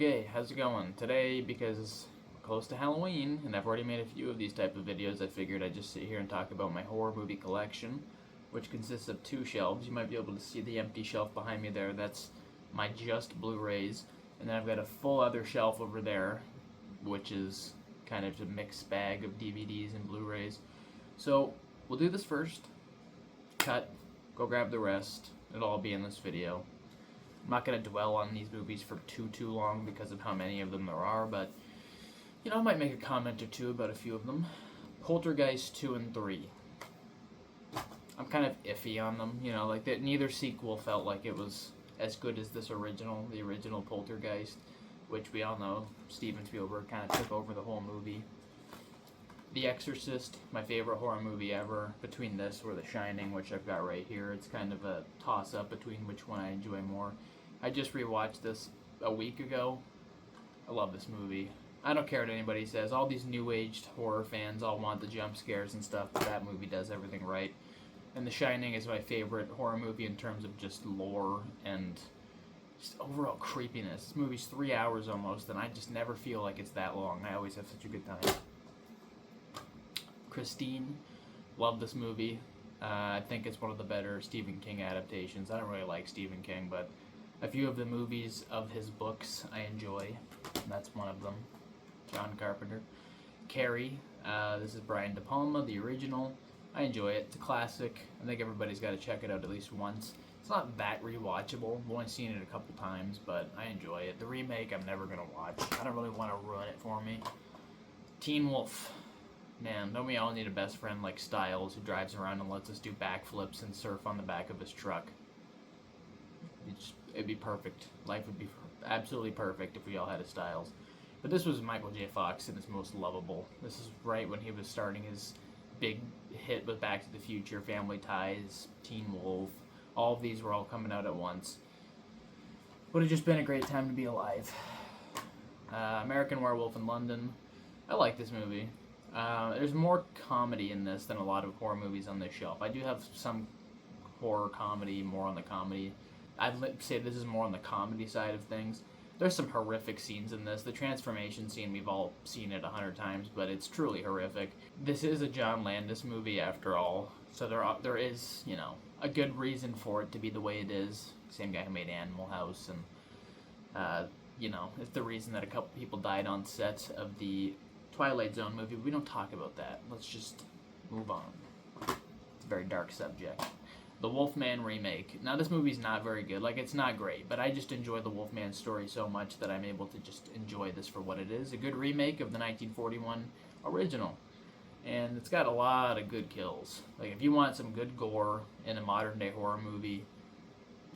Okay, how's it going? Today, because we're close to Halloween, and I've already made a few of these type of videos, I figured I'd just sit here and talk about my horror movie collection, which consists of two shelves. You might be able to see the empty shelf behind me there. That's my just Blu-rays. And then I've got a full other shelf over there, which is kind of a mixed bag of DVDs and Blu-rays. So, we'll do this first. Cut. Go grab the rest. It'll all be in this video. I'm not going to dwell on these movies for too long because of how many of them there are, but, you know, I might make a comment or two about a few of them. Poltergeist 2 and 3. I'm kind of iffy on them, you know, like neither sequel felt like it was as good as this original, the original Poltergeist, which we all know Steven Spielberg kind of took over the whole movie. The Exorcist, my favorite horror movie ever. Between this or The Shining, which I've got right here, it's kind of a toss-up between which one I enjoy more. I just rewatched this a week ago. I love this movie. I don't care what anybody says. All these new-aged horror fans all want the jump scares and stuff, but that movie does everything right. And The Shining is my favorite horror movie in terms of just lore and just overall creepiness. This movie's 3 hours almost, and I just never feel like it's that long. I always have such a good time. Christine, love this movie. I think it's one of the better Stephen King adaptations. I don't really like Stephen King, but a few of the movies of his books I enjoy, and that's one of them. John Carpenter. Carrie, this is Brian De Palma, the original. I enjoy it. It's a classic. I think everybody's got to check it out at least once. It's not that rewatchable. I've only seen it a couple times, but I enjoy it. The remake I'm never going to watch. I don't really want to ruin it for me. Teen Wolf. Man, don't we all need a best friend like Styles who drives around and lets us do backflips and surf on the back of his truck? It'd be perfect. Life would be absolutely perfect if we all had a Styles. But this was Michael J. Fox in his most lovable. This is right when he was starting his big hit with Back to the Future, Family Ties, Teen Wolf. All of these were all coming out at once. Would have just been a great time to be alive. American Werewolf in London. I like this movie. There's more comedy in this than a lot of horror movies on this shelf. I do have some horror comedy, more on the comedy. I'd say this is more on the comedy side of things. There's some horrific scenes in this. The transformation scene, we've all seen it 100 times, but it's truly horrific. This is a John Landis movie after all, so there is, you know, a good reason for it to be the way it is. Same guy who made Animal House, and, you know, it's the reason that a couple people died on set of the Twilight Zone movie. We don't talk about that. Let's just move on. It's a very dark subject. The Wolfman remake. Now, this movie's not very good. Like, it's not great, but I just enjoy the Wolfman story so much that I'm able to just enjoy this for what it is. A good remake of the 1941 original. And it's got a lot of good kills. Like, if you want some good gore in a modern-day horror movie,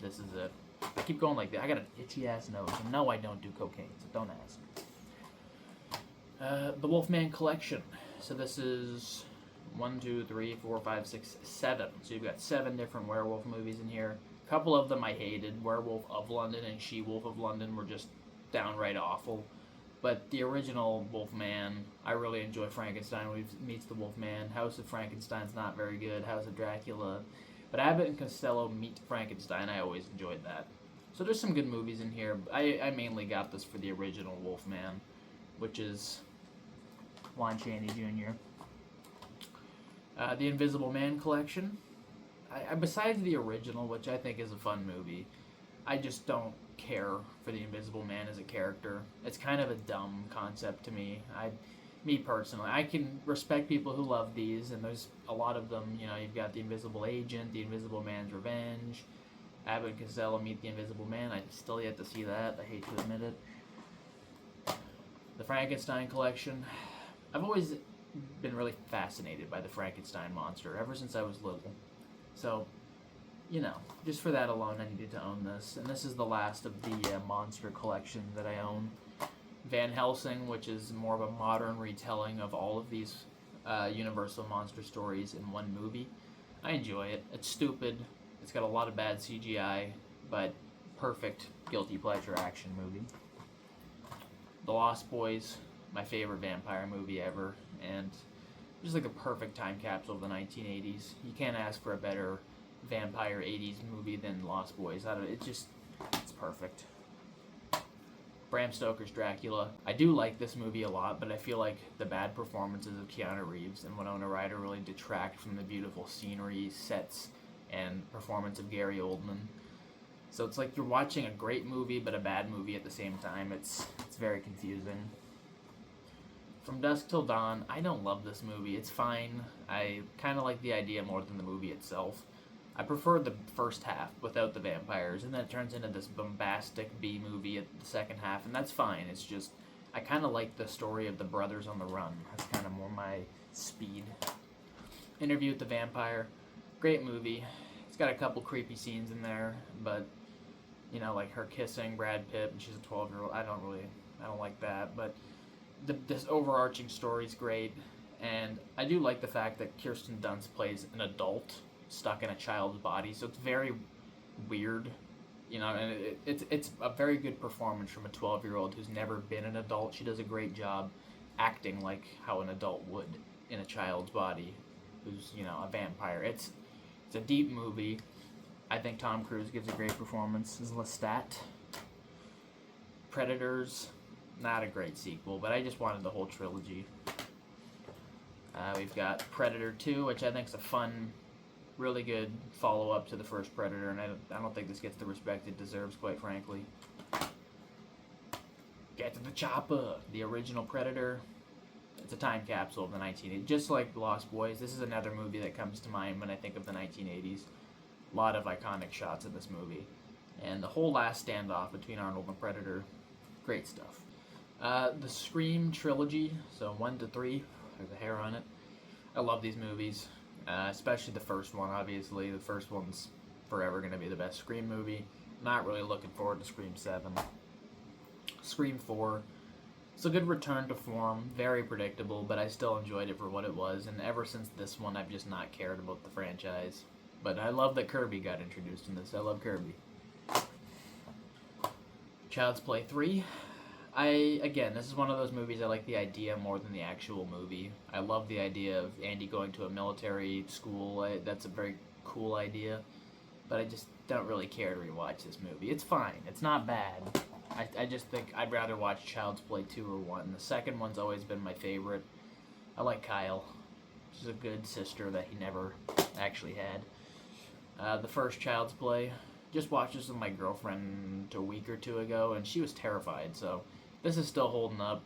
this is it. I keep going like that. I got an itchy-ass nose. And no, I don't do cocaine, so don't ask. The Wolfman Collection. So this is 1, 2, 3, 4, 5, 6, 7. So you've got 7 different werewolf movies in here. A couple of them I hated. Werewolf of London and She-Wolf of London were just downright awful. But the original Wolfman, I really enjoy. Frankenstein meets the Wolfman. House of Frankenstein's not very good. House of Dracula. But Abbott and Costello meet Frankenstein. I always enjoyed that. So there's some good movies in here. I mainly got this for the original Wolfman, which is Lon Chaney Jr. The Invisible Man collection. Besides the original, which I think is a fun movie, I just don't care for the Invisible Man as a character. It's kind of a dumb concept to me. Me personally, I can respect people who love these, and there's a lot of them. You know, you've got the Invisible Agent, the Invisible Man's Revenge, Abbott and Costello Meet the Invisible Man. I still yet to see that. I hate to admit it. The Frankenstein collection. I've always been really fascinated by the Frankenstein monster ever since I was little. So, you know, just for that alone, I needed to own this. And this is the last of the monster collection that I own. Van Helsing, which is more of a modern retelling of all of these Universal monster stories in one movie. I enjoy it. It's stupid. It's got a lot of bad CGI, but perfect guilty pleasure action movie. The Lost Boys, my favorite vampire movie ever, and just like a perfect time capsule of the 1980s. You can't ask for a better vampire 80s movie than Lost Boys. It's perfect. Bram Stoker's Dracula. I do like this movie a lot, but I feel like the bad performances of Keanu Reeves and Winona Ryder really detract from the beautiful scenery, sets, and performance of Gary Oldman. So it's like you're watching a great movie but a bad movie at the same time. It's very confusing. From Dusk Till Dawn, I don't love this movie. It's fine. I kind of like the idea more than the movie itself. I prefer the first half without the vampires, and then it turns into this bombastic B movie at the second half, and that's fine. It's just, I kind of like the story of the brothers on the run. That's kind of more my speed. Interview with the Vampire, great movie. It's got a couple creepy scenes in there, but, you know, like her kissing Brad Pitt, and she's a 12-year-old. I don't like that, but this overarching story is great, and I do like the fact that Kirsten Dunst plays an adult stuck in a child's body, so it's very weird, you know, and it's a very good performance from a 12-year-old who's never been an adult. She does a great job acting like how an adult would in a child's body who's, you know, a vampire. It's a deep movie. I think Tom Cruise gives a great performance as Lestat. Predators, not a great sequel, but I just wanted the whole trilogy. We've got Predator 2, which I think is a fun, really good follow-up to the first Predator, and I don't think this gets the respect it deserves, quite frankly. Get to the chopper! The original Predator. It's a time capsule of the 1980s. Just like Lost Boys, this is another movie that comes to mind when I think of the 1980s. A lot of iconic shots in this movie. And the whole last standoff between Arnold and Predator, great stuff. The Scream trilogy, so 1 to 3, there's a hair on it. I love these movies. Especially the first one, obviously. The first one's forever going to be the best Scream movie. Not really looking forward to Scream 7. Scream 4. It's a good return to form. Very predictable, but I still enjoyed it for what it was. And ever since this one, I've just not cared about the franchise. But I love that Kirby got introduced in this. I love Kirby. Child's Play 3. Again, this is one of those movies I like the idea more than the actual movie. I love the idea of Andy going to a military school. That's a very cool idea. But I just don't really care to rewatch this movie. It's fine. It's not bad. I just think I'd rather watch Child's Play 2 or 1. The second one's always been my favorite. I like Kyle. She's a good sister that he never actually had. The first Child's Play, just watched this with my girlfriend a week or two ago, and she was terrified, so this is still holding up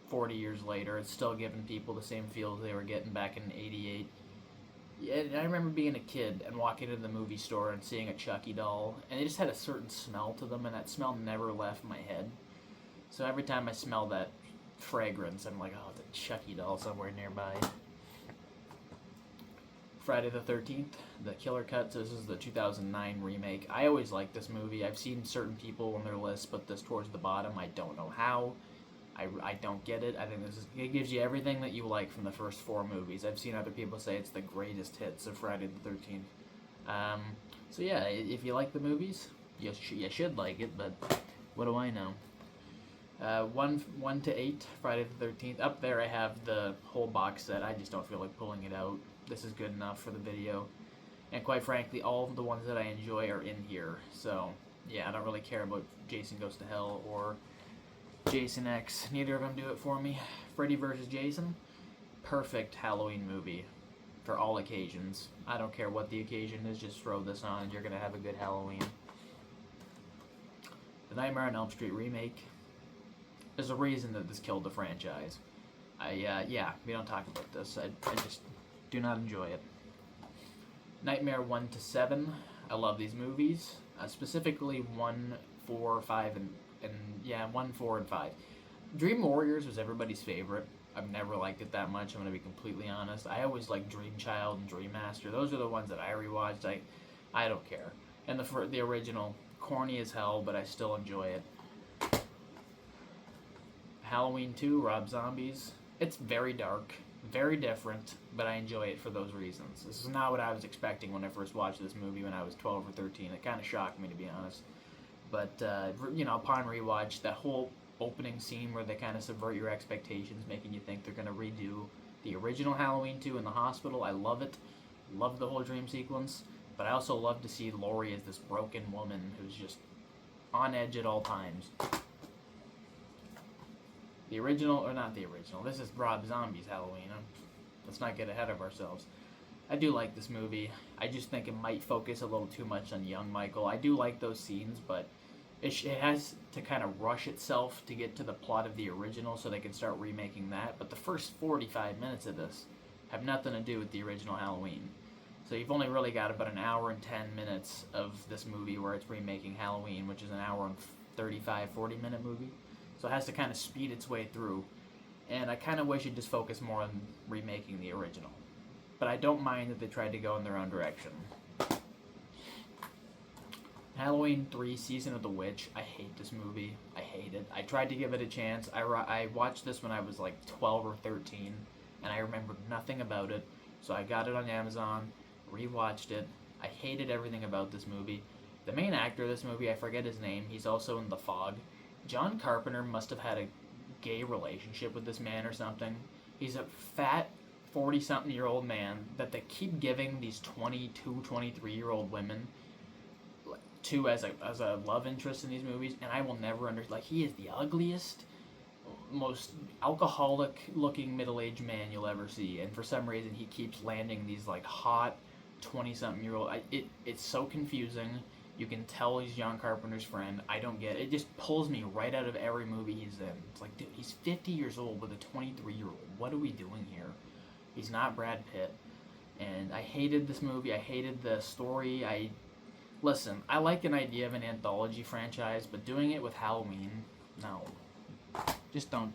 40 years later. It's still giving people the same feels they were getting back in 88. Yeah, I remember being a kid and walking into the movie store and seeing a Chucky doll, and it just had a certain smell to them, and that smell never left my head. So every time I smell that fragrance, I'm like, oh, it's a Chucky doll somewhere nearby. Friday the 13th, the Killer Cut. So this is the 2009 remake. I always liked this movie. I've seen certain people on their list put this towards the bottom. I don't know how. I don't get it. I think it gives you everything that you like from the first 4 movies. I've seen other people say it's the greatest hits of Friday the 13th. So yeah, if you like the movies, you should like it, but what do I know? 1 to 8, Friday the 13th. Up there I have the whole box set. I just don't feel like pulling it out. This is good enough for the video. And quite frankly, all of the ones that I enjoy are in here. So, yeah, I don't really care about Jason Goes to Hell or Jason X. Neither of them do it for me. Freddy vs. Jason, perfect Halloween movie for all occasions. I don't care what the occasion is, just throw this on and you're going to have a good Halloween. The Nightmare on Elm Street remake. There's a reason that this killed the franchise. Yeah, we don't talk about this. I just do not enjoy it. Nightmare 1 to 7. I love these movies. Specifically 1, 4, 5, and 1, 4, and 5. Dream Warriors was everybody's favorite. I've never liked it that much, I'm going to be completely honest. I always liked Dream Child and Dream Master. Those are the ones that I rewatched. I don't care. And the original, corny as hell, but I still enjoy it. Halloween 2, Rob Zombies. It's very dark, very different, but I enjoy it for those reasons. This is not what I was expecting when I first watched this movie when I was 12 or 13. It kind of shocked me, to be honest. But, upon rewatch, that whole opening scene where they kind of subvert your expectations, making you think they're going to redo the original Halloween 2 in the hospital, I love it. Love the whole dream sequence. But I also love to see Laurie as this broken woman who's just on edge at all times. The original, or not the original, this is Rob Zombie's Halloween. Let's not get ahead of ourselves. I do like this movie. I just think it might focus a little too much on young Michael. I do like those scenes, but it has to kind of rush itself to get to the plot of the original so they can start remaking that. But the first 45 minutes of this have nothing to do with the original Halloween. So you've only really got about an hour and 10 minutes of this movie where it's remaking Halloween, which is an hour and 35, 40-minute movie. So it has to kind of speed its way through. And I kind of wish it just focused more on remaking the original. But I don't mind that they tried to go in their own direction. Halloween 3, Season of the Witch. I hate this movie. I hate it. I tried to give it a chance. I watched this when I was like 12 or 13, and I remembered nothing about it. So I got it on Amazon, rewatched it. I hated everything about this movie. The main actor of this movie, I forget his name. He's also in The Fog. John Carpenter must have had a gay relationship with this man or something. He's a fat 40-something-year-old man that they keep giving these 22, 23-year-old women to as a love interest in these movies, and I will never understand. Like, he is the ugliest, most alcoholic-looking middle-aged man you'll ever see, and for some reason he keeps landing these like hot 20-something-year-old. It's so confusing. You can tell he's John Carpenter's friend. I don't get it. It just pulls me right out of every movie he's in. It's like, dude, he's 50 years old with a 23-year-old. What are we doing here? He's not Brad Pitt. And I hated this movie. I hated the story. Listen, I like an idea of an anthology franchise, but doing it with Halloween, no. Just don't.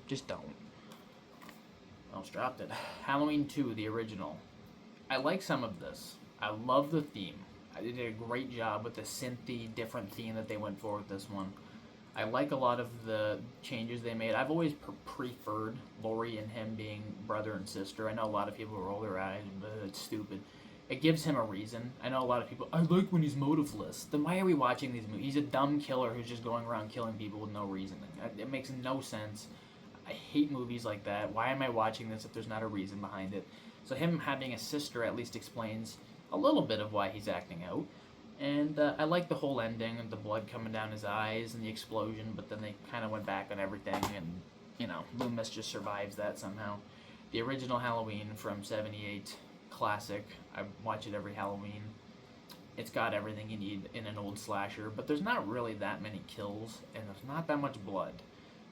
Almost dropped it. Halloween 2, the original. I like some of this. I love the theme. They did a great job with the synthy, different theme that they went for with this one. I like a lot of the changes they made. I've always preferred Laurie and him being brother and sister. I know a lot of people roll their eyes, but it's stupid. It gives him a reason. I know a lot of people, I like when he's motiveless. Then why are we watching these movies? He's a dumb killer who's just going around killing people with no reason. It makes no sense. I hate movies like that. Why am I watching this if there's not a reason behind it? So him having a sister at least explains a little bit of why he's acting out. And I like the whole ending and the blood coming down his eyes and the explosion, but then they kind of went back on everything, and, you know, Loomis just survives that somehow. The original Halloween from 78, classic. I watch it every Halloween. It's got everything you need in an old slasher, but there's not really that many kills, and there's not that much blood.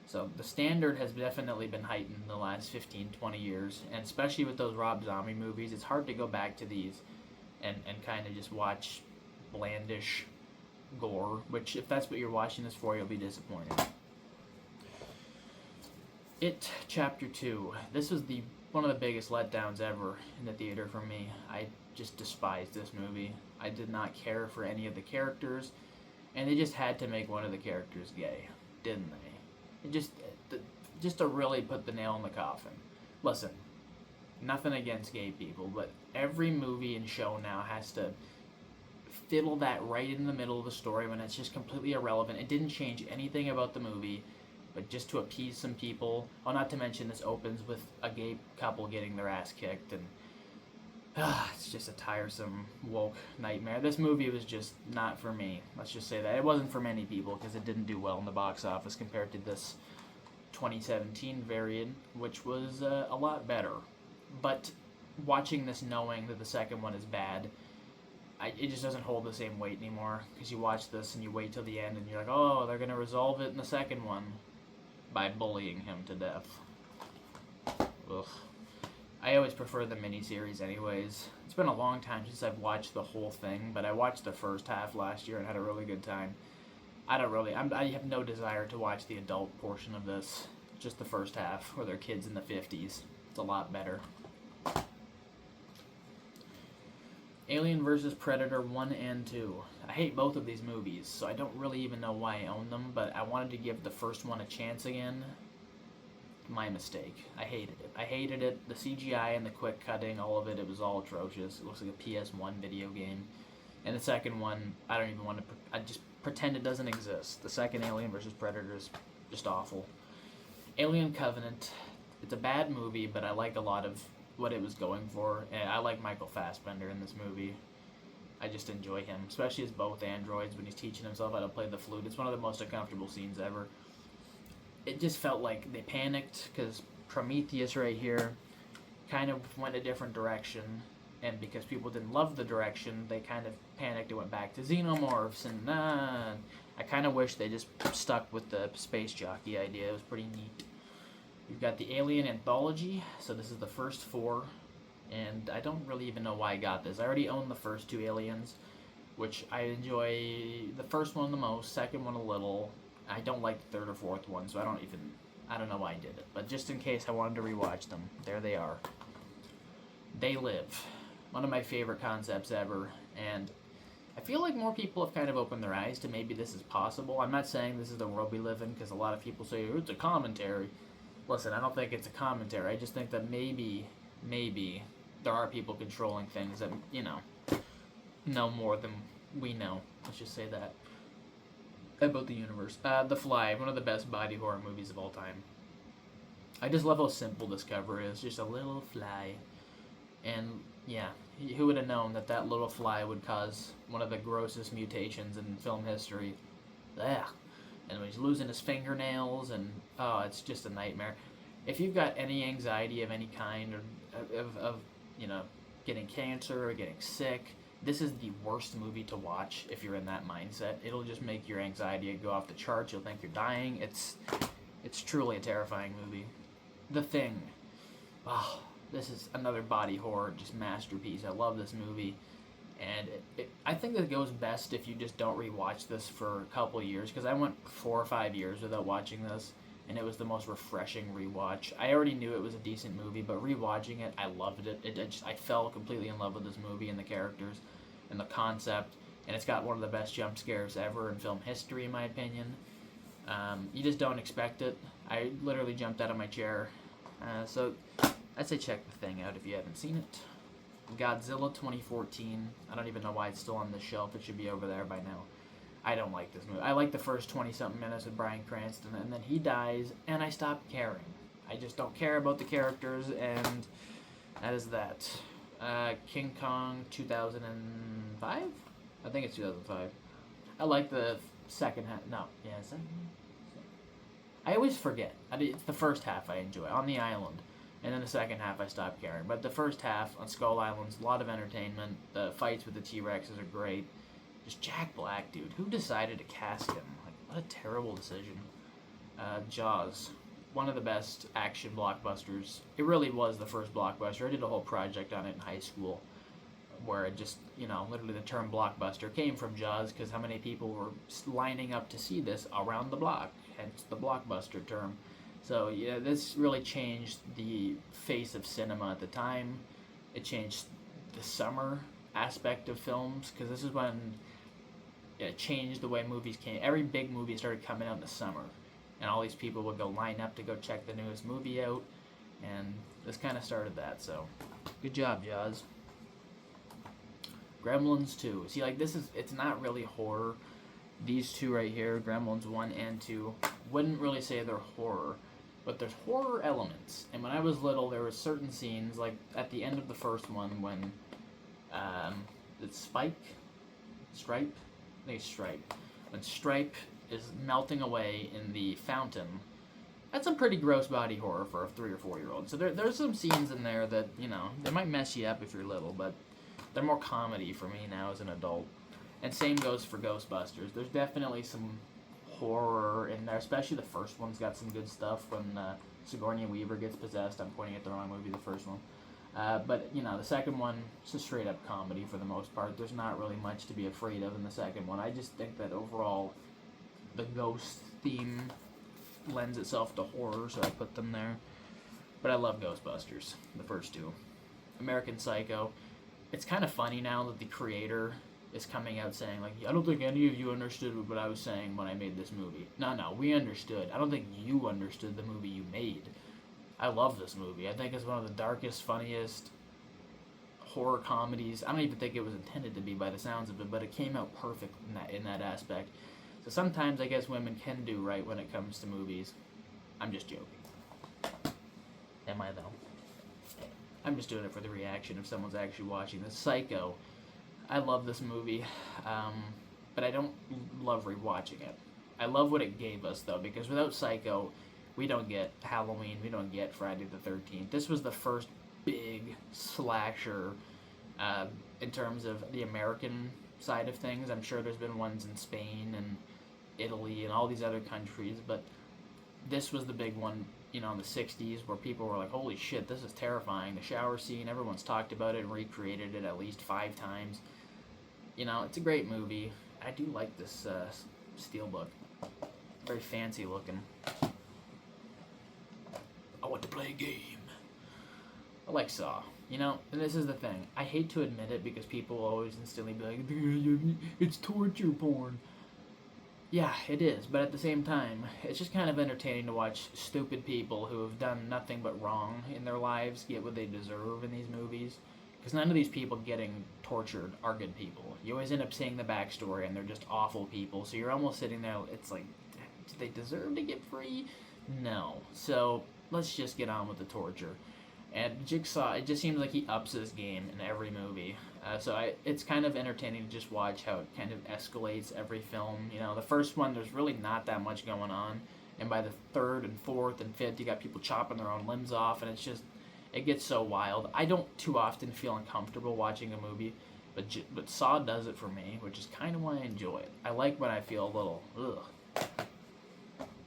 So the standard has definitely been heightened in the last 15, 20 years, and especially with those Rob Zombie movies, it's hard to go back to these and kind of just watch blandish gore, which if that's what you're watching this for, you'll be disappointed. It Chapter 2. This was one of the biggest letdowns ever in the theater for me. I just despised this movie. I did not care for any of the characters, and they just had to make one of the characters gay, didn't they? It just to really put the nail in the coffin. Listen, nothing against gay people, but every movie and show now has to fiddle that right in the middle of the story when it's just completely irrelevant. It didn't change anything about the movie, but just to appease some people. Oh, not to mention this opens with a gay couple getting their ass kicked, and it's just a tiresome woke nightmare. This movie was just not for me. Let's just say that. It wasn't for many people because it didn't do well in the box office compared to this 2017 variant, which was a lot better. But watching this knowing that the second one is bad, it just doesn't hold the same weight anymore, because you watch this and you wait till the end and you're like, oh, they're going to resolve it in the second one by bullying him to death. Ugh. I always prefer the miniseries anyways. It's been a long time since I've watched the whole thing, but I watched the first half last year and had a really good time. I have no desire to watch the adult portion of this, just the first half, where they're kids in the 50s. It's a lot better. Alien vs. Predator 1 and 2. I hate both of these movies, so I don't really even know why I own them, but I wanted to give the first one a chance again. My mistake. I hated it. The CGI and the quick cutting, all of it, it was all atrocious. It looks like a PS1 video game. And the second one, I don't even want to... I just pretend it doesn't exist. The second Alien vs. Predator is just awful. Alien Covenant. It's a bad movie, but I like a lot of what it was going for, and I like Michael Fassbender in this movie. I just enjoy him, especially as both androids when he's teaching himself how to play the flute. It's one of the most uncomfortable scenes ever. it just felt like they panicked because Prometheus right here kind of went a different direction, and because people didn't love the direction, they kind of panicked and went back to xenomorphs, and I kind of wish they just stuck with the space jockey idea. It was pretty neat. We've got the Alien Anthology, so this is the first 4, and I don't really even know why I got this. I already own the first 2 Aliens, which I enjoy the first one the most, second one a little. I don't like the third or fourth one, so I don't know why I did it. But just in case I wanted to rewatch them, there they are. They Live. One of my favorite concepts ever, and I feel like more people have kind of opened their eyes to maybe this is possible. I'm not saying this is the world we live in, because a lot of people say, oh, it's a commentary. Listen, I don't think it's a commentary. I just think that maybe there are people controlling things that, know more than we know. Let's just say that. About the universe. The Fly, one of the best body horror movies of all time. I just love how simple Discovery is. Just a little fly. And, yeah, who would have known that little fly would cause one of the grossest mutations in film history? Ugh. And he's losing his fingernails, and, it's just a nightmare. If you've got any anxiety of any kind, or of getting cancer or getting sick, this is the worst movie to watch if you're in that mindset. It'll just make your anxiety go off the charts. You'll think you're dying. It's truly a terrifying movie. The Thing. Oh, this is another body horror, just masterpiece. I love this movie. And I think that it goes best if you just don't rewatch this for a couple years, because I went 4 or 5 years without watching this, and it was the most refreshing rewatch. I already knew it was a decent movie, but rewatching it, I loved it. I fell completely in love with this movie and the characters and the concept, and it's got one of the best jump scares ever in film history, in my opinion. You just don't expect it. I literally jumped out of my chair. So I'd say check The Thing out if you haven't seen it. Godzilla 2014. I don't even know why it's still on this shelf. It should be over there by now. I don't like this movie. I like the first 20-something minutes with Bryan Cranston, and then he dies, and I stop caring. I just don't care about the characters, and that is that. King Kong 2005? I think it's 2005. I like the second half. No, yeah, second. I always forget. It's the first half I enjoy, on the island. And then the second half I stopped caring. But the first half on Skull Island's a lot of entertainment. The fights with the T-Rexes are great. Just Jack Black, dude. Who decided to cast him? Like, what a terrible decision. Jaws. One of the best action blockbusters. It really was the first blockbuster. I did a whole project on it in high school, where it just, literally the term blockbuster came from Jaws, because how many people were lining up to see this around the block, hence the blockbuster term. So, yeah, this really changed the face of cinema at the time. It changed the summer aspect of films, because this is when it changed the way movies came. Every big movie started coming out in the summer, and all these people would go line up to go check the newest movie out, and this kind of started that, so good job, Jaws. Gremlins 2. See, like, it's not really horror. These two right here, Gremlins 1 and 2, wouldn't really say they're horror, but there's horror elements. And when I was little, there were certain scenes, like at the end of the first one, when it's Stripe? I think it's Stripe. When Stripe is melting away in the fountain, that's some pretty gross body horror for a 3 or 4 year old. So there's some scenes in there that, they might mess you up if you're little, but they're more comedy for me now as an adult. And same goes for Ghostbusters. There's definitely some horror in there, especially the first one's got some good stuff when Sigourney Weaver gets possessed. I'm pointing at the wrong movie, the first one. But, the second one, it's a straight-up comedy for the most part. There's not really much to be afraid of in the second one. I just think that overall, the ghost theme lends itself to horror, so I put them there. But I love Ghostbusters, the first two. American Psycho. It's kind of funny now that the creator is coming out saying, like, I don't think any of you understood what I was saying when I made this movie. No, we understood. I don't think you understood the movie you made. I love this movie. I think it's one of the darkest, funniest horror comedies. I don't even think it was intended to be by the sounds of it, but it came out perfect in that aspect. So sometimes I guess women can do right when it comes to movies. I'm just joking. Am I, though? I'm just doing it for the reaction if someone's actually watching this. Psycho. I love this movie, but I don't love rewatching it. I love what it gave us, though, because without Psycho, We don't get Halloween. We don't get Friday the 13th. This was the first big slasher in terms of the American side of things. I'm sure there's been ones in Spain and Italy and all these other countries, but this was the big one, in the 60s, where people were like, holy shit, this is terrifying. The shower scene, everyone's talked about it and recreated it at least 5 times. It's a great movie. I do like this steelbook. Very fancy looking. I want to play a game. I like Saw. And this is the thing. I hate to admit it because people always instantly be like, it's torture porn. Yeah, it is, but at the same time, it's just kind of entertaining to watch stupid people who have done nothing but wrong in their lives get what they deserve in these movies. Because none of these people getting tortured are good people. You always end up seeing the backstory, and they're just awful people. So you're almost sitting there, it's like, do they deserve to get free? No. So let's just get on with the torture. And Jigsaw, it just seems like he ups his game in every movie. It's kind of entertaining to just watch how it kind of escalates every film. The first one, there's really not that much going on. And by the third and fourth and fifth, you got people chopping their own limbs off, and it's just, it gets so wild. I don't too often feel uncomfortable watching a movie, but Saw does it for me, which is kind of why I enjoy it. I like when I feel a little, ugh.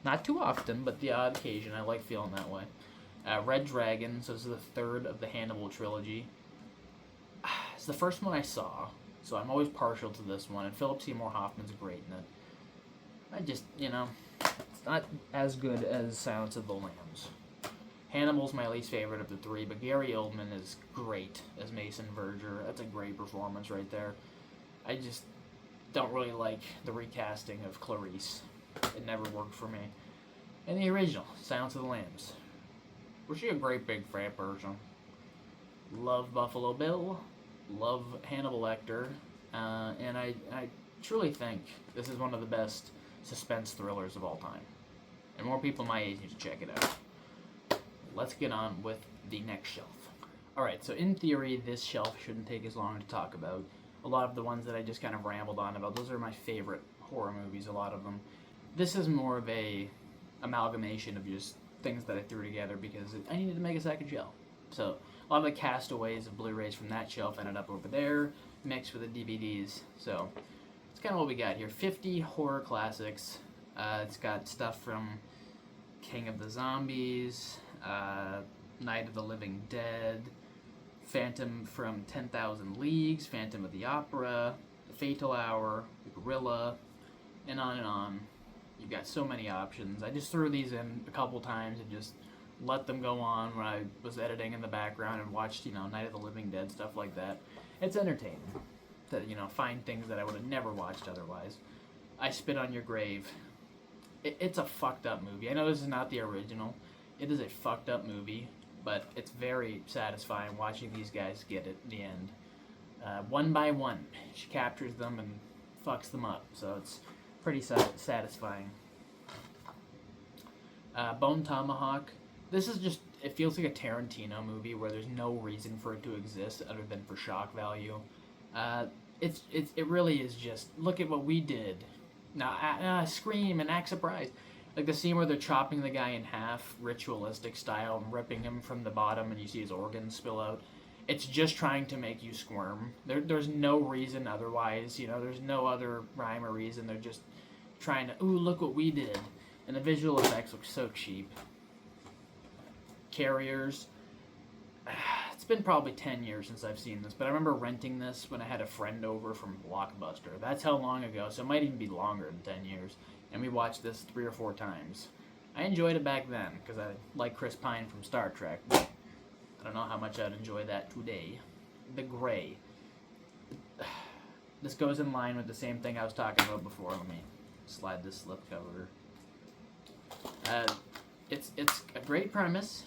Not too often, but the odd occasion, I like feeling that way. Red Dragon, so this is the third of the Hannibal trilogy. It's the first one I saw, so I'm always partial to this one, and Philip Seymour Hoffman's great in it. I just, it's not as good as Silence of the Lambs. Hannibal's my least favorite of the 3, but Gary Oldman is great as Mason Verger. That's a great performance right there. I just don't really like the recasting of Clarice. It never worked for me. And the original, Silence of the Lambs. Was she a great big fan person? Love Buffalo Bill, love Hannibal Lecter, and I truly think this is one of the best suspense thrillers of all time. And more people my age need to check it out. Let's get on with the next shelf. Alright, so in theory, this shelf shouldn't take as long to talk about. A lot of the ones that I just kind of rambled on about, those are my favorite horror movies, a lot of them. This is more of a amalgamation of just things that I threw together because I needed to make a second shelf. So a lot of the castaways of Blu-rays from that shelf ended up over there, mixed with the DVDs. So it's kind of what we got here. 50 horror classics. It's got stuff from King of the Zombies, Night of the Living Dead, Phantom from 10,000 Leagues, Phantom of the Opera, The Fatal Hour, The Gorilla, and on and on. You've got so many options. I just threw these in a couple times and just let them go on when I was editing in the background and watched, Night of the Living Dead, stuff like that. It's entertaining to, find things that I would have never watched otherwise. I Spit on Your Grave. It's a fucked up movie. I know this is not the original. It is a fucked up movie, but it's very satisfying watching these guys get it in the end. One by one, she captures them and fucks them up, so it's pretty satisfying. Bone Tomahawk. This is just, it feels like a Tarantino movie where there's no reason for it to exist other than for shock value. It really is just, look at what we did. Now, scream and act surprised. Like the scene where they're chopping the guy in half, ritualistic style, and ripping him from the bottom and you see his organs spill out. It's just trying to make you squirm. There's no reason otherwise, there's no other rhyme or reason. They're just trying to, ooh, look what we did. And the visual effects look so cheap. Carriers. It's been probably 10 years since I've seen this, but I remember renting this when I had a friend over from Blockbuster. That's how long ago, so it might even be longer than 10 years. And we watched this 3 or 4 times. I enjoyed it back then, because I like Chris Pine from Star Trek. But I don't know how much I'd enjoy that today. The Gray. This goes in line with the same thing I was talking about before. Let me slide this slipcover. It's a great premise.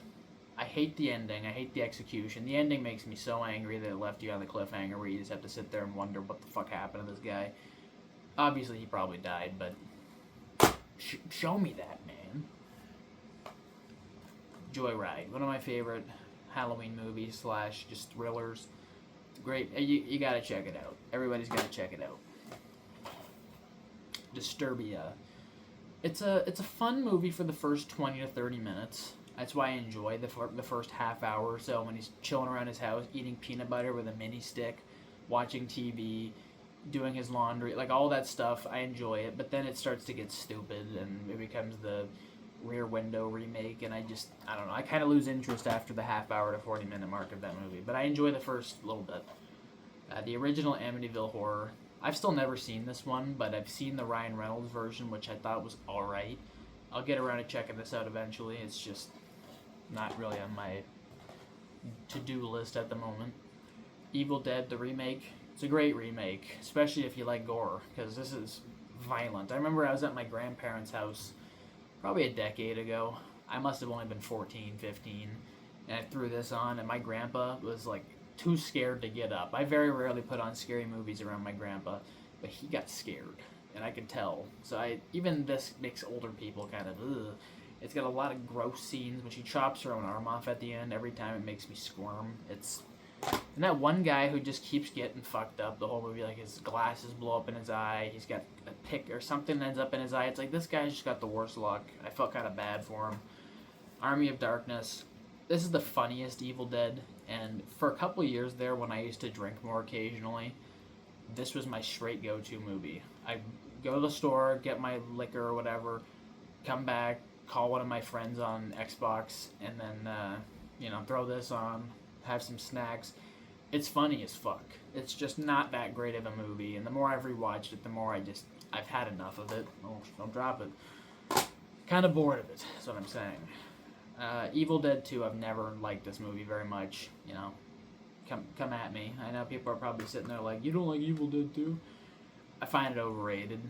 I hate the ending. I hate the execution. The ending makes me so angry that it left you on the cliffhanger where you just have to sit there and wonder what the fuck happened to this guy. Obviously, he probably died, but show me that, man. Joyride. One of my favorite Halloween movies / just thrillers. It's great. You gotta check it out. Everybody's gotta check it out. Disturbia. It's a fun movie for the first 20 to 30 minutes. That's why I enjoy the first half hour or so when he's chilling around his house, eating peanut butter with a mini stick, watching TV, doing his laundry, like all that stuff. I enjoy it, but then it starts to get stupid and it becomes the Rear Window remake, and I don't know. I kind of lose interest after the half hour to 40-minute mark of that movie, but I enjoy the first little bit. The original Amityville Horror. I've still never seen this one, but I've seen the Ryan Reynolds version, which I thought was alright. I'll get around to checking this out eventually. It's just not really on my to-do list at the moment. Evil Dead, the remake. It's a great remake, especially if you like gore, because this is violent. I remember I was at my grandparents' house probably a decade ago. I must have only been 14, 15, and I threw this on, and my grandpa was like too scared to get up. I very rarely put on scary movies around my grandpa, but he got scared, and I could tell. So even this makes older people kind of ugh. It's got a lot of gross scenes. When she chops her own arm off at the end, every time it makes me squirm. And that one guy who just keeps getting fucked up the whole movie, like his glasses blow up in his eye, he's got a pick or something ends up in his eye. It's like, this guy's just got the worst luck. I felt kind of bad for him. Army of Darkness. This is the funniest Evil Dead, and for a couple years there when I used to drink more occasionally, this was my straight go-to movie. I go to the store, get my liquor or whatever, come back, call one of my friends on Xbox, and then, throw this on, have some snacks. It's funny as fuck. It's just not that great of a movie, and the more I've rewatched it, the more I've had enough of it. Oh, don't drop it. Kind of bored of it, is what I'm saying. Evil Dead 2, I've never liked this movie very much. Come at me. I know people are probably sitting there like, you don't like Evil Dead 2? I find it overrated.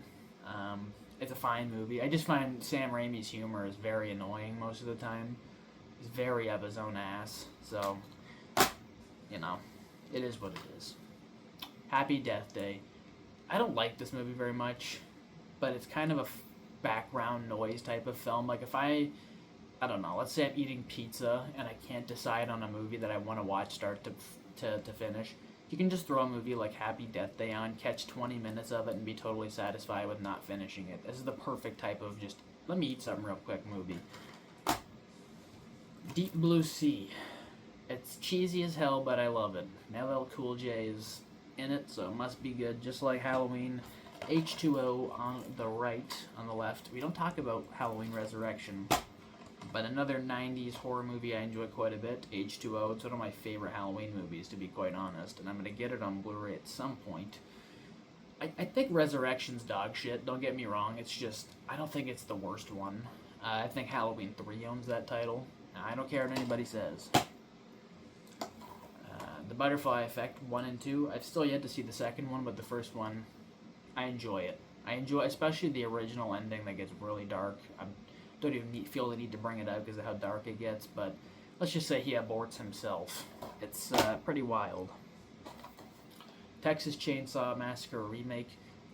It's a fine movie. I just find Sam Raimi's humor is very annoying most of the time. He's very up his own ass. So, it is what it is. Happy Death Day. I don't like this movie very much, but it's kind of a background noise type of film. Like if I don't know, let's say I'm eating pizza and I can't decide on a movie that I want to watch start to finish. You can just throw a movie like Happy Death Day on, catch 20 minutes of it, and be totally satisfied with not finishing it. This is the perfect type of just, let me eat something real quick movie. Deep Blue Sea. It's cheesy as hell, but I love it. LL Cool J is in it, so it must be good, just like Halloween. H2O on the right, on the left. We don't talk about Halloween Resurrection, but another 90s horror movie I enjoy quite a bit, H2O. It's one of my favorite Halloween movies, to be quite honest, and I'm going to get it on Blu-ray at some point. I think Resurrection's dog shit, don't get me wrong. It's just, I don't think it's the worst one. I think Halloween 3 owns that title. I don't care what anybody says. The Butterfly Effect 1 and 2. I've still yet to see the second one, but the first one, I enjoy it. I enjoy especially the original ending that gets really dark. I don't even feel the need to bring it up because of how dark it gets, but let's just say he aborts himself. It's pretty wild. Texas Chainsaw Massacre remake.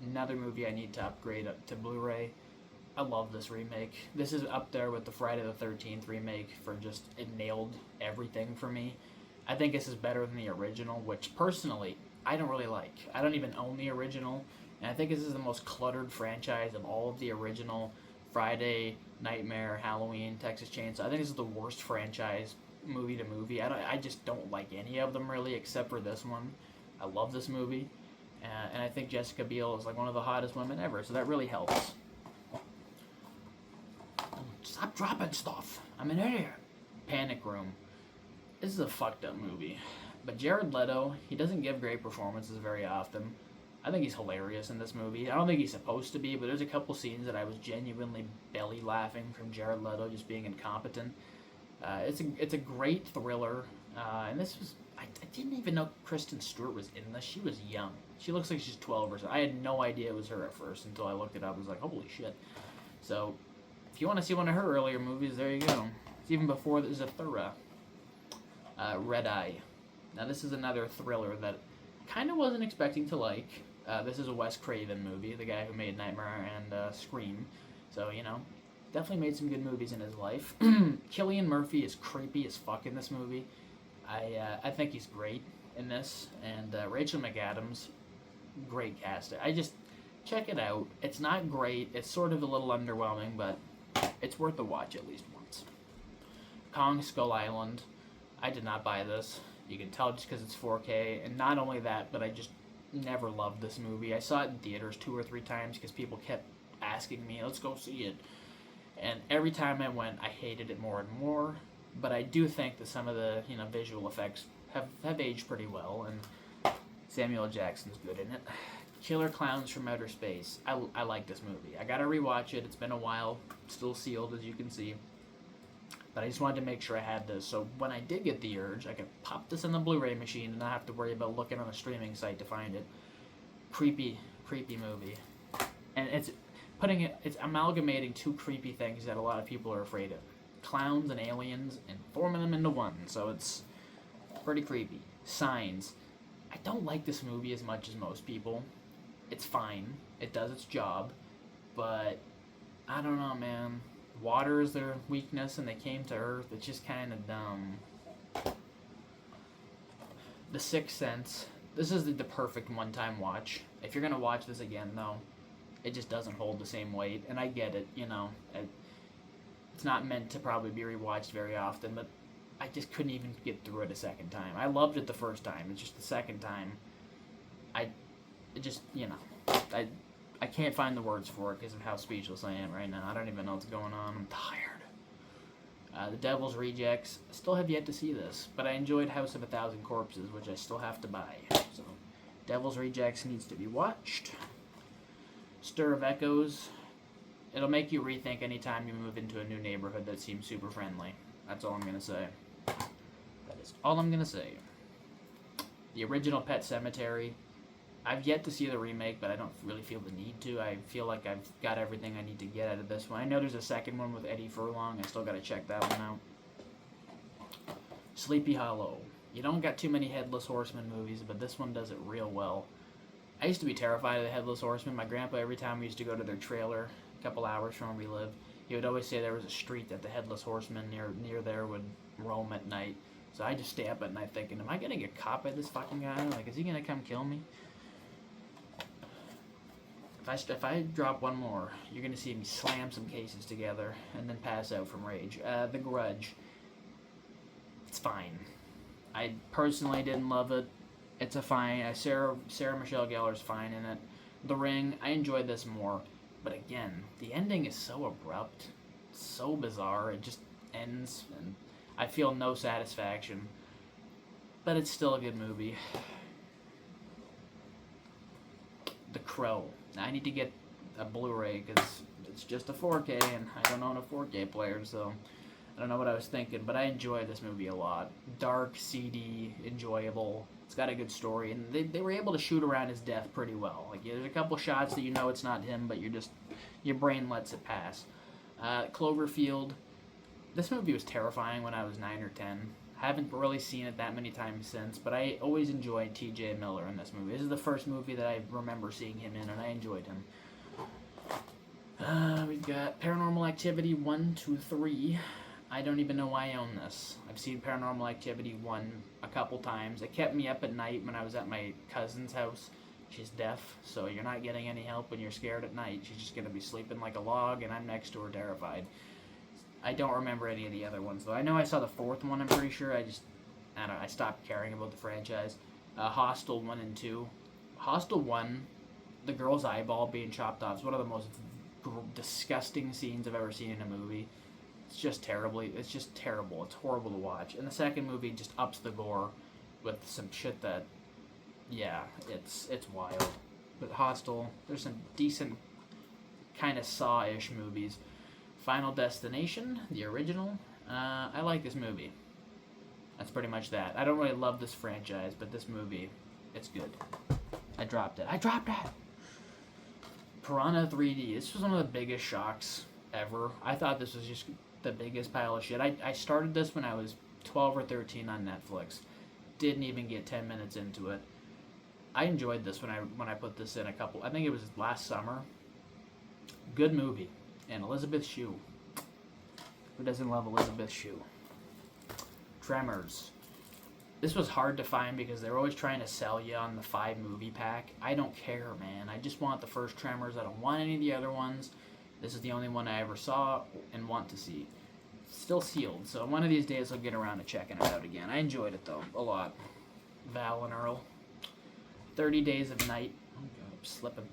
Another movie I need to upgrade up to Blu-ray. I love this remake. This is up there with the Friday the 13th remake for just, it nailed everything for me. I think this is better than the original, which personally, I don't really like. I don't even own the original, and I think this is the most cluttered franchise of all of the original Friday, Nightmare, Halloween, Texas Chainsaw. I think this is the worst franchise, movie to movie. I just don't like any of them really, except for this one. I love this movie, and I think Jessica Biel is like one of the hottest women ever, so that really helps. Stop dropping stuff. I'm in here. Panic Room. This is a fucked up movie. But Jared Leto, he doesn't give great performances very often. I think he's hilarious in this movie. I don't think he's supposed to be, but there's a couple scenes that I was genuinely belly laughing from Jared Leto just being incompetent. It's a great thriller. And this was, I didn't even know Kristen Stewart was in this. She was young. She looks like she's 12 or so. I had no idea it was her at first until I looked it up. I was like, holy shit. So, if you want to see one of her earlier movies, there you go. It's even before Zathura. Red Eye. Now this is another thriller that kind of wasn't expecting to like. This is a Wes Craven movie, the guy who made Nightmare and Scream. So, definitely made some good movies in his life. Cillian Murphy is creepy as fuck in this movie. I think he's great in this. And Rachel McAdams, great casting. check it out. It's not great. It's sort of a little underwhelming, but it's worth a watch at least once. Kong Skull Island. I did not buy this. You can tell just because it's 4K. And not only that, but I just never loved this movie. I saw it in theaters 2 or 3 times because people kept asking me, let's go see it. And every time I went, I hated it more and more. But I do think that some of the visual effects have aged pretty well, and Samuel L. Jackson's good in it. Killer Clowns from Outer Space. I like this movie. I gotta rewatch it. It's been a while. Still sealed, as you can see. But I just wanted to make sure I had this, so when I did get the urge, I could pop this in the Blu-ray machine and not have to worry about looking on a streaming site to find it. Creepy movie. And it's amalgamating 2 creepy things that a lot of people are afraid of. Clowns and aliens, and forming them into one, so it's pretty creepy. Signs. I don't like this movie as much as most people. It's fine. It does its job. But, I don't know, man. Water is their weakness, and they came to Earth. It's just kind of dumb. The Sixth Sense. This is the perfect one-time watch. If you're going to watch this again, though, it just doesn't hold the same weight. And I get it, it's not meant to probably be rewatched very often, but I just couldn't even get through it a second time. I loved it the first time. It's just the second time. I can't find the words for it because of how speechless I am right now. I don't even know what's going on. I'm tired. The Devil's Rejects. I still have yet to see this, but I enjoyed House of a Thousand Corpses, which I still have to buy. So, Devil's Rejects needs to be watched. Stir of Echoes. It'll make you rethink any time you move into a new neighborhood that seems super friendly. That's all I'm going to say. That is all I'm going to say. The original Pet Cemetery. I've yet to see the remake, but I don't really feel the need to. I feel like I've got everything I need to get out of this one. I know there's a second one with Eddie Furlong. I still got to check that one out. Sleepy Hollow. You don't got too many Headless Horseman movies, but this one does it real well. I used to be terrified of the Headless Horseman. My grandpa, every time we used to go to their trailer, a couple hours from where we lived, he would always say there was a street that the Headless Horseman near there would roam at night. So I just stay up at night thinking, am I going to get caught by this fucking guy? Like, is he going to come kill me? If I drop one more, you're going to see me slam some cases together and then pass out from rage. The Grudge. It's fine. I personally didn't love it. It's a fine. Sarah Michelle Gellar's fine in it. The Ring, I enjoyed this more. But again, the ending is so abrupt, so bizarre. It just ends, and I feel no satisfaction. But it's still a good movie. The Crow. I need to get a Blu-ray because it's just a 4K, and I don't own a 4K player, so I don't know what I was thinking. But I enjoy this movie a lot. Dark, seedy, enjoyable. It's got a good story, and they were able to shoot around his death pretty well. Like, there's a couple shots that you know it's not him, but your brain lets it pass. Cloverfield. This movie was terrifying when I was 9 or 10. Haven't really seen it that many times since, but I always enjoyed T.J. Miller in this movie. This is the first movie that I remember seeing him in, and I enjoyed him. We've got Paranormal Activity 1, 2, 3. I don't even know why I own this. I've seen Paranormal Activity 1 a couple times. It kept me up at night when I was at my cousin's house. She's deaf, so you're not getting any help when you're scared at night. She's just going to be sleeping like a log, and I'm next to her terrified. I don't remember any of the other ones, though. I know I saw the 4th one, I'm pretty sure. I stopped caring about the franchise. Hostel 1 and 2. Hostel 1, the girl's eyeball being chopped off is one of the most disgusting scenes I've ever seen in a movie. It's just terrible. It's horrible to watch. And the second movie just ups the gore with some shit that, yeah, it's wild. But Hostel, there's some decent kind of Saw-ish movies. Final Destination, the original. I like this movie. That's pretty much that. I don't really love this franchise, but this movie, it's good. I dropped it. Piranha 3D. This was one of the biggest shocks ever. I thought this was just the biggest pile of shit. I started this when I was 12 or 13 on Netflix. Didn't even get 10 minutes into it. I enjoyed this when I put this in I think it was last summer. Good movie. And Elizabeth Shue. Who doesn't love Elizabeth Shue? Tremors. This was hard to find because they're always trying to sell you on the 5-movie pack. I don't care, man. I just want the first Tremors. I don't want any of the other ones. This is the only one I ever saw and want to see. Still sealed, so one of these days I'll get around to checking it out again. I enjoyed it, though, a lot. Val and Earl. 30 Days of Night. Oh, God, I'm slipping.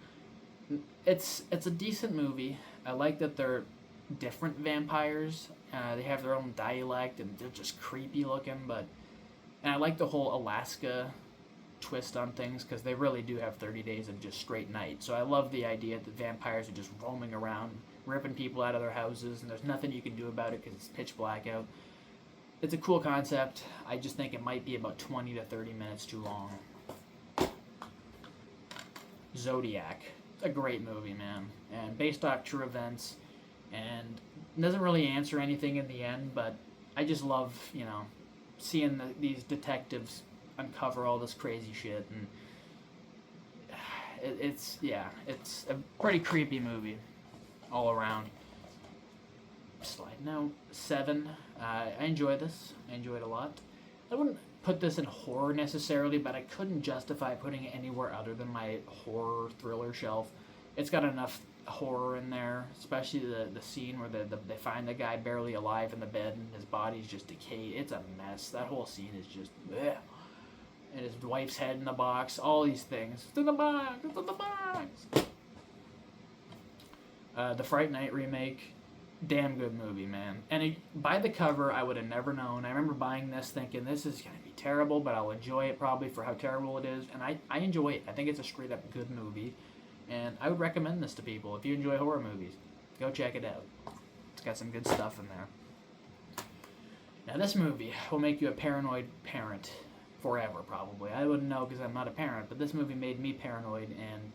It's a decent movie. I like that they're different vampires. They have their own dialect, and they're just creepy looking, but... And I like the whole Alaska twist on things, because they really do have 30 days of just straight night. So I love the idea that vampires are just roaming around, ripping people out of their houses, and there's nothing you can do about it because it's pitch black out. It's a cool concept. I just think it might be about 20 to 30 minutes too long. Zodiac. It's a great movie, man. And based off true events, and doesn't really answer anything in the end, but I just love, seeing these detectives uncover all this crazy shit, and it's a pretty creepy movie all around. Slide note 7. I enjoy this. I enjoy it a lot. I wouldn't put this in horror necessarily, but I couldn't justify putting it anywhere other than my horror thriller shelf. It's got enough horror in there, especially the scene where they find the guy barely alive in the bed and his body's just decayed. It's a mess. That whole scene is just bleh. And his wife's head in the box, all these things. It's in the box! It's in the box! The Fright Night remake, damn good movie, man. And by the cover, I would have never known. I remember buying this thinking, this is going to be terrible, but I'll enjoy it probably for how terrible it is. And I enjoy it. I think it's a straight up good movie. And I would recommend this to people. If you enjoy horror movies, go check it out. It's got some good stuff in there. Now this movie will make you a paranoid parent forever, probably. I wouldn't know because I'm not a parent, but this movie made me paranoid and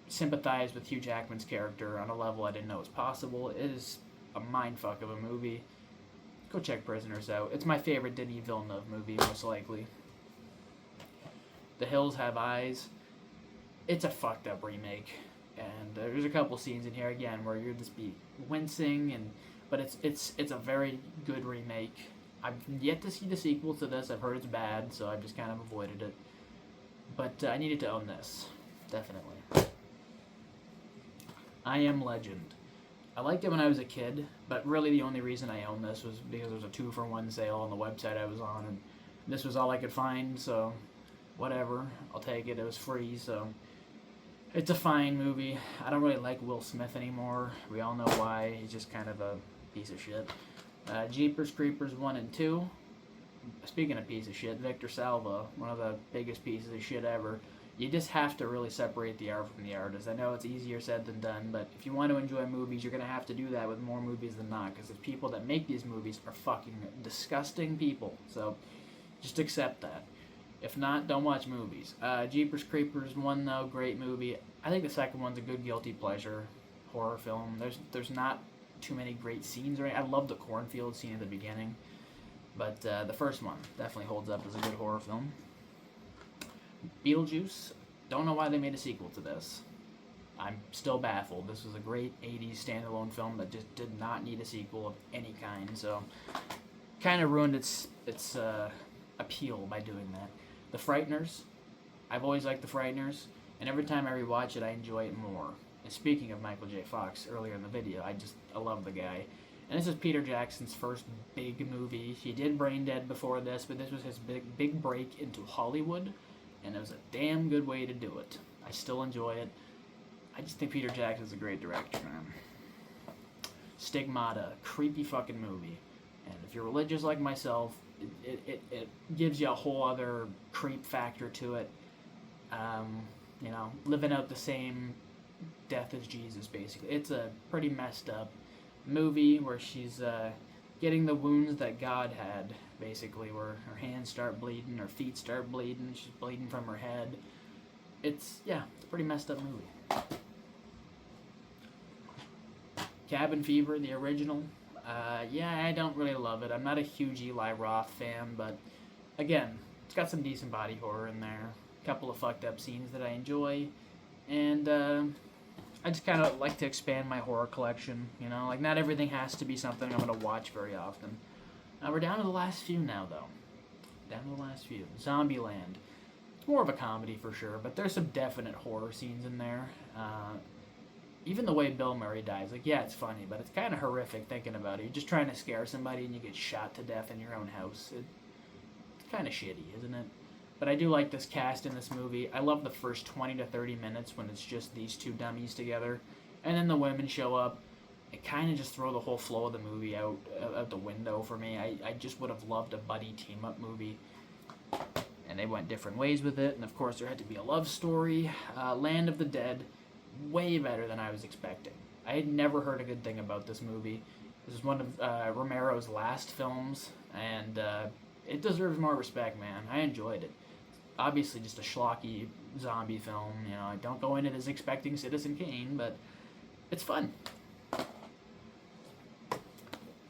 sympathize with Hugh Jackman's character on a level I didn't know was possible. It is a mindfuck of a movie. Go check Prisoners out. It's my favorite Denis Villeneuve movie, most likely. The Hills Have Eyes. It's a fucked up remake, and there's a couple scenes in here again where you'll just be wincing, but it's a very good remake. I've yet to see the sequel to this. I've heard it's bad, so I've just kind of avoided it. But I needed to own this, definitely. I Am Legend. I liked it when I was a kid, but really the only reason I owned this was because there was a 2-for-1 sale on the website I was on, and this was all I could find, so whatever. I'll take it. It was free, so... It's a fine movie. I don't really like Will Smith anymore. We all know why. He's just kind of a piece of shit. Jeepers Creepers 1 and 2. Speaking of piece of shit, Victor Salva, one of the biggest pieces of shit ever. You just have to really separate the art from the artist. I know it's easier said than done, but if you want to enjoy movies, you're going to have to do that with more movies than not, because the people that make these movies are fucking disgusting people. So just accept that. If not, don't watch movies. Jeepers Creepers 1, though, great movie. I think the second one's a good guilty pleasure horror film. There's not too many great scenes. I love the cornfield scene at the beginning. But the first one definitely holds up as a good horror film. Beetlejuice. Don't know why they made a sequel to this. I'm still baffled. This was a great 80s standalone film that just did not need a sequel of any kind. So, kind of ruined its appeal by doing that. The Frighteners. I've always liked The Frighteners, and every time I rewatch it, I enjoy it more. And speaking of Michael J. Fox earlier in the video, I love the guy. And this is Peter Jackson's first big movie. He did Brain Dead before this, but this was his big break into Hollywood, and it was a damn good way to do it. I still enjoy it. I just think Peter Jackson's a great director, man. Stigmata. Creepy fucking movie. And if you're religious like myself, it gives you a whole other creep factor to it. Living out the same death as Jesus, basically. It's a pretty messed up movie where she's getting the wounds that God had, basically, where her hands start bleeding, her feet start bleeding, she's bleeding from her head. It's a pretty messed up movie. Cabin Fever, the original. I don't really love it. I'm not a huge Eli Roth fan, but again, it's got some decent body horror in there. A couple of fucked up scenes that I enjoy, and I just kind of like to expand my horror collection. Not everything has to be something I'm going to watch very often. Now we're down to the last few now, though. Down to the last few. Zombieland. It's more of a comedy for sure, but there's some definite horror scenes in there. Even the way Bill Murray dies, like, yeah, it's funny, but it's kind of horrific thinking about it. You're just trying to scare somebody and you get shot to death in your own house. It's kind of shitty, isn't it? But I do like this cast in this movie. I love the first 20 to 30 minutes when it's just these two dummies together. And then the women show up. It kind of just throw the whole flow of the movie out the window for me. I just would have loved a buddy team-up movie. And they went different ways with it. And, of course, there had to be a love story. Land of the Dead, way better than I was expecting. I had never heard a good thing about this movie. This is one of Romero's last films, and it deserves more respect, man. I enjoyed it. Obviously, just a schlocky zombie film. You know, I don't go into this expecting Citizen Kane, but it's fun.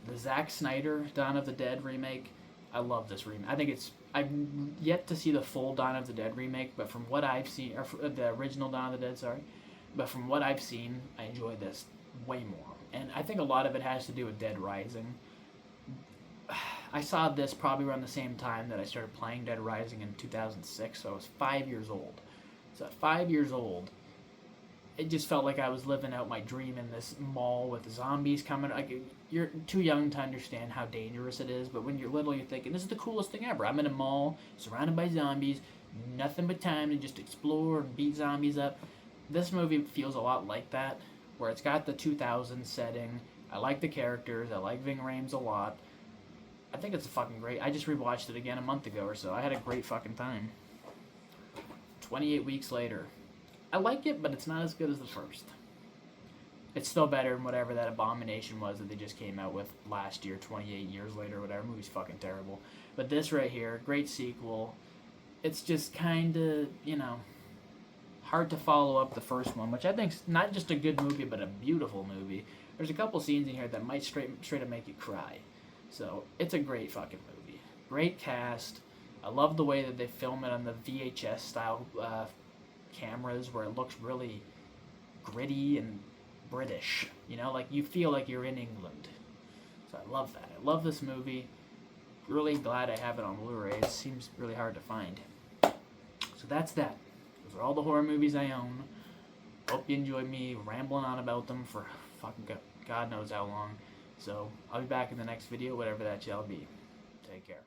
The Zack Snyder Dawn of the Dead remake, I love this remake. I think it's... I've yet to see the full Dawn of the Dead remake, but from what I've seen... Or the original Dawn of the Dead, sorry. But from what I've seen, I enjoy this way more. And I think a lot of it has to do with Dead Rising. I saw this probably around the same time that I started playing Dead Rising in 2006, so I was 5 years old. So at 5 years old, it just felt like I was living out my dream in this mall with zombies coming. Like, you're too young to understand how dangerous it is, but when you're little, you're thinking, this is the coolest thing ever. I'm in a mall, surrounded by zombies, nothing but time to just explore and beat zombies up. This movie feels a lot like that, where it's got the 2000s setting. I like the characters. I like Ving Rhames a lot. I think it's a fucking great... I just rewatched it again a month ago or so. I had a great fucking time. 28 weeks later. I like it, but it's not as good as the first. It's still better than whatever that abomination was that they just came out with last year, 28 years later, whatever. The movie's fucking terrible. But this right here, great sequel. It's just kind of, you know, hard to follow up the first one, which I think's not just a good movie, but a beautiful movie. There's a couple scenes in here that might straight up make you cry. So, it's a great fucking movie. Great cast. I love the way that they film it on the VHS style cameras, where it looks really gritty and British. You know, like you feel like you're in England. So I love that. I love this movie. Really glad I have it on Blu-ray. It seems really hard to find. So that's that. Those are all the horror movies I own. Hope you enjoyed me rambling on about them for fucking God knows how long. So, I'll be back in the next video, whatever that shall be. Take care.